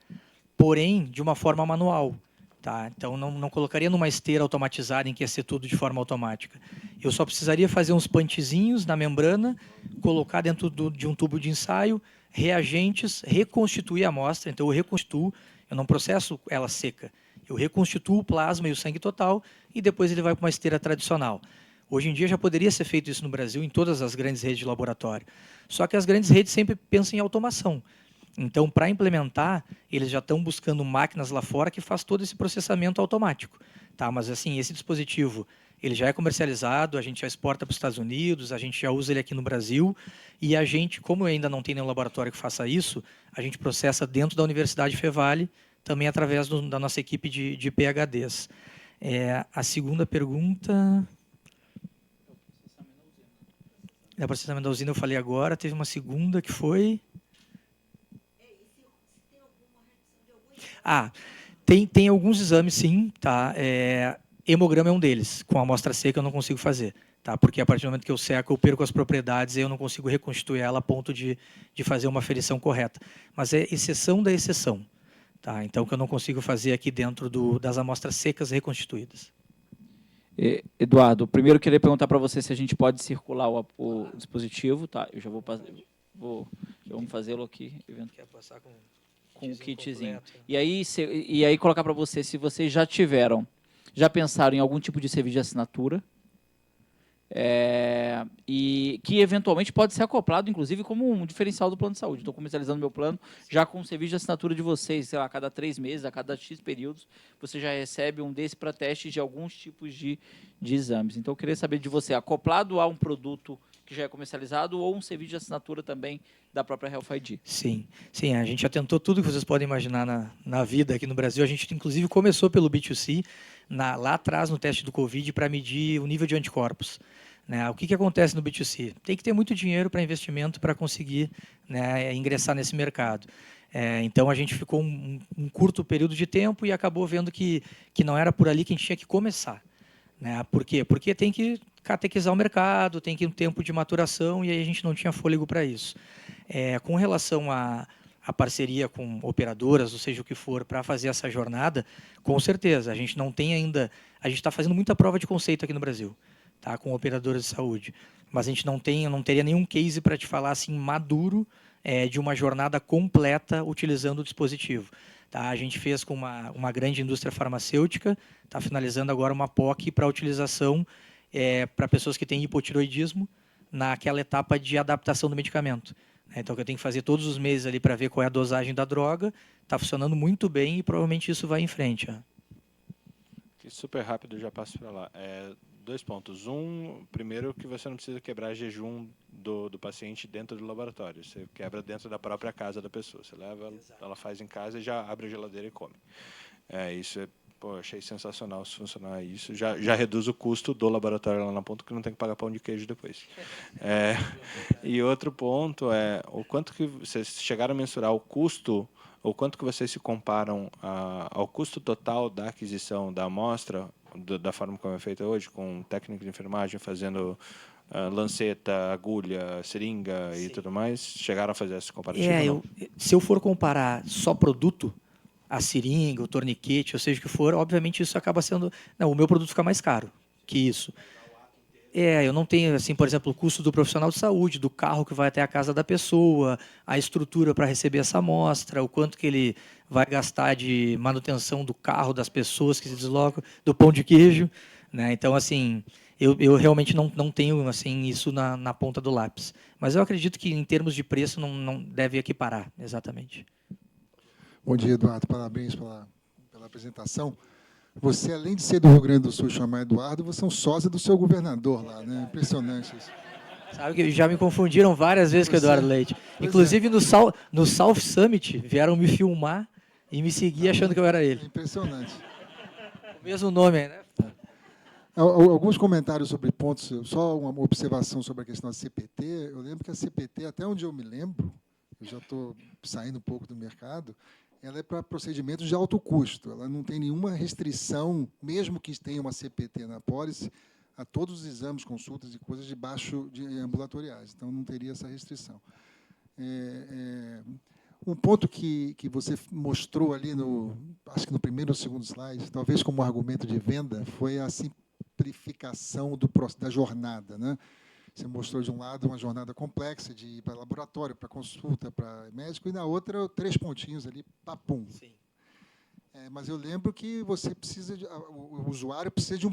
porém, de uma forma manual. Tá? Então, não colocaria numa esteira automatizada em que ia ser tudo de forma automática. Eu só precisaria fazer uns punchzinhos na membrana, colocar dentro de um tubo de ensaio, reagentes, reconstituir a amostra. Então, eu reconstituo, eu não processo ela seca. Eu reconstituo o plasma e o sangue total e depois ele vai para uma esteira tradicional. Hoje em dia já poderia ser feito isso no Brasil, em todas as grandes redes de laboratório. Só que as grandes redes sempre pensam em automação. Então, para implementar, eles já estão buscando máquinas lá fora que faz todo esse processamento automático. Tá? Mas, assim, esse dispositivo ele já é comercializado, a gente já exporta para os Estados Unidos, a gente já usa ele aqui no Brasil, e a gente, como ainda não tem nenhum laboratório que faça isso, a gente processa dentro da Universidade Fevale, também através da nossa equipe de PhDs. A segunda pergunta... O processamento da usina eu falei agora, teve uma segunda que foi... Tem alguns exames, sim. Tá? Hemograma é um deles. Com a amostra seca eu não consigo fazer. Tá? Porque a partir do momento que eu seco, eu perco as propriedades e eu não consigo reconstituir ela a ponto de fazer uma aferição correta. Mas é exceção da exceção. Tá? Então, que eu não consigo fazer aqui dentro das amostras secas reconstituídas. Eduardo, primeiro eu queria perguntar para você se a gente pode circular o dispositivo. Tá? Eu já vamos fazê-lo aqui. Quer passar com o kitzinho. E aí colocar para você, se vocês já pensaram em algum tipo de serviço de assinatura, e que eventualmente pode ser acoplado, inclusive, como um diferencial do plano de saúde. Estou comercializando meu plano já com o serviço de assinatura de vocês, sei lá, a cada 3 meses, a cada X períodos, você já recebe um desse para teste de alguns tipos de exames. Então, eu queria saber de você, acoplado a um produto que já é comercializado ou um serviço de assinatura também da própria Health ID? Sim, a gente já tentou tudo que vocês podem imaginar na vida aqui no Brasil. A gente, inclusive, começou pelo B2C, lá atrás no teste do Covid, para medir o nível de anticorpos. Né? O que acontece no B2C? Tem que ter muito dinheiro para investimento para conseguir, né, ingressar nesse mercado. Então, a gente ficou um curto período de tempo e acabou vendo que não era por ali que a gente tinha que começar. Né? Por quê? Porque tem que catequizar o mercado, tem que ter um tempo de maturação e aí a gente não tinha fôlego para isso. Com relação a a parceria com operadoras, ou seja o que for, para fazer essa jornada, com certeza. A gente não tem ainda... A gente está fazendo muita prova de conceito aqui no Brasil, tá, com operadoras de saúde. Mas a gente não teria nenhum case para te falar assim, maduro, de uma jornada completa utilizando o dispositivo. Tá? A gente fez com uma grande indústria farmacêutica, está finalizando agora uma POC para utilização para pessoas que têm hipotiroidismo naquela etapa de adaptação do medicamento. Então, que eu tenho que fazer todos os meses ali para ver qual é a dosagem da droga, está funcionando muito bem e provavelmente isso vai em frente. Aqui, super rápido, já passo para lá. 2 pontos. Primeiro, que você não precisa quebrar jejum do paciente dentro do laboratório. Você quebra dentro da própria casa da pessoa. Você leva, ela faz em casa e já abre a geladeira e come. Isso achei sensacional se funcionar isso. Já reduz o custo do laboratório lá na ponta, que não tem que pagar pão de queijo depois. E outro ponto o quanto que vocês chegaram a mensurar o custo, ou quanto que vocês se comparam ao custo total da aquisição da amostra, da forma como é feita hoje, com técnico de enfermagem fazendo lanceta, agulha, seringa. Sim. E tudo mais. Chegaram a fazer esse comparativo? Se eu for comparar só produto, a seringa, o torniquete, ou seja o que for, obviamente isso acaba sendo... Não, o meu produto fica mais caro que isso. Eu não tenho, assim, por exemplo, o custo do profissional de saúde, do carro que vai até a casa da pessoa, a estrutura para receber essa amostra, o quanto que ele vai gastar de manutenção do carro, das pessoas que se deslocam, do pão de queijo, né? Então, assim, eu realmente não tenho assim, isso na ponta do lápis. Mas eu acredito que, em termos de preço, não deve equiparar, exatamente. Bom dia, Eduardo. Parabéns pela apresentação. Você, além de ser do Rio Grande do Sul, chamar Eduardo, você é um sósia do seu governador lá, né? Impressionante isso. Sabe que já me confundiram várias vezes com o Eduardo Leite. Inclusive, no South Summit, vieram me filmar e me seguir achando que eu era ele. É impressionante. O mesmo nome, né? Alguns comentários sobre pontos, só uma observação sobre a questão da CPT. Eu lembro que a CPT, até onde eu me lembro, eu já estou saindo um pouco do mercado, ela é para procedimentos de alto custo. Ela não tem nenhuma restrição, mesmo que tenha uma CPT na pólice, a todos os exames, consultas e coisas de ambulatoriais. Então, não teria essa restrição. Um ponto que você mostrou ali, acho que no primeiro ou segundo slide, talvez como argumento de venda, foi a simplificação da jornada, né? Você mostrou, de um lado, uma jornada complexa de ir para laboratório, para consulta, para médico, e, na outra, 3 pontinhos ali, papum. Sim. Mas eu lembro que você o usuário precisa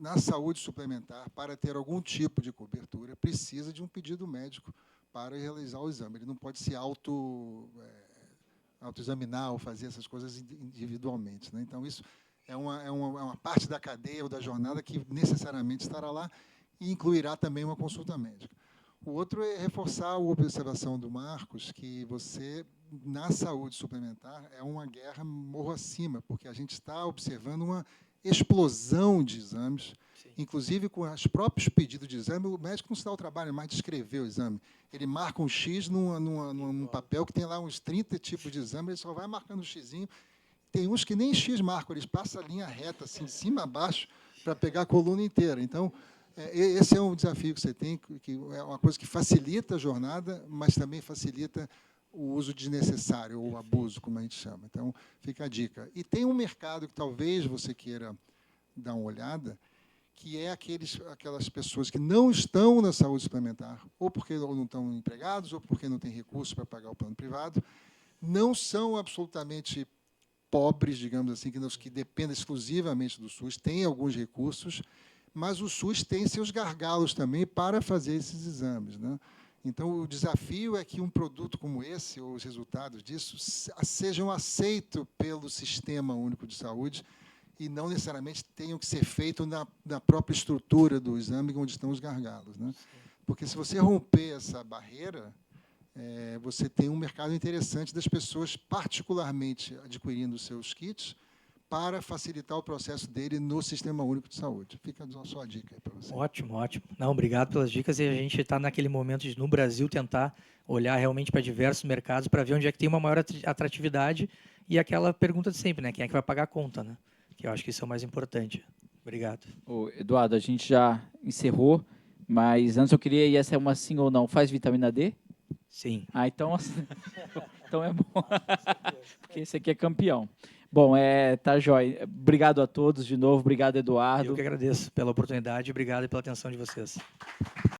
na saúde suplementar, para ter algum tipo de cobertura, precisa de um pedido médico para realizar o exame. Ele não pode se autoexaminar ou fazer essas coisas individualmente, né? Então, isso é uma parte da cadeia ou da jornada que necessariamente estará lá, e incluirá também uma consulta médica. O outro é reforçar a observação do Marcos, que você, na saúde suplementar, é uma guerra morro acima, porque a gente está observando uma explosão de exames, sim, inclusive com os próprios pedidos de exame. O médico não se dá o trabalho mais de escrever o exame. Ele marca um X num papel que tem lá uns 30 tipos de exame, ele só vai marcando um xizinho. Tem uns que nem X marcam, eles passam a linha reta, assim, de cima a baixo, para pegar a coluna inteira. Então, esse é um desafio que você tem, que é uma coisa que facilita a jornada, mas também facilita o uso desnecessário, ou o abuso, como a gente chama. Então, fica a dica. E tem um mercado que talvez você queira dar uma olhada, que é aquelas pessoas que não estão na saúde suplementar, ou porque não estão empregados, ou porque não têm recursos para pagar o plano privado, não são absolutamente pobres, digamos assim, que dependem exclusivamente do SUS, têm alguns recursos, mas o SUS tem seus gargalos também para fazer esses exames, né? Então, o desafio é que um produto como esse, ou os resultados disso, sejam aceitos pelo Sistema Único de Saúde e não necessariamente tenham que ser feitos na própria estrutura do exame, onde estão os gargalos, né? Porque, se você romper essa barreira, você tem um mercado interessante das pessoas, particularmente, adquirindo os seus kits, para facilitar o processo dele no Sistema Único de Saúde. Fica só a dica aí para você. Ótimo, ótimo. Não, obrigado pelas dicas. E a gente está naquele momento de, no Brasil, tentar olhar realmente para diversos mercados para ver onde é que tem uma maior atratividade e aquela pergunta de sempre, né? Quem é que vai pagar a conta, né? Que eu acho que isso é o mais importante. Obrigado. Ô, Eduardo, a gente já encerrou, mas antes eu queria, e essa é uma sim ou não, faz vitamina D? Sim. Então... Então é bom, porque esse aqui é campeão. Bom, tá jóia. Obrigado a todos de novo, obrigado, Eduardo. Eu que agradeço pela oportunidade, obrigado pela atenção de vocês.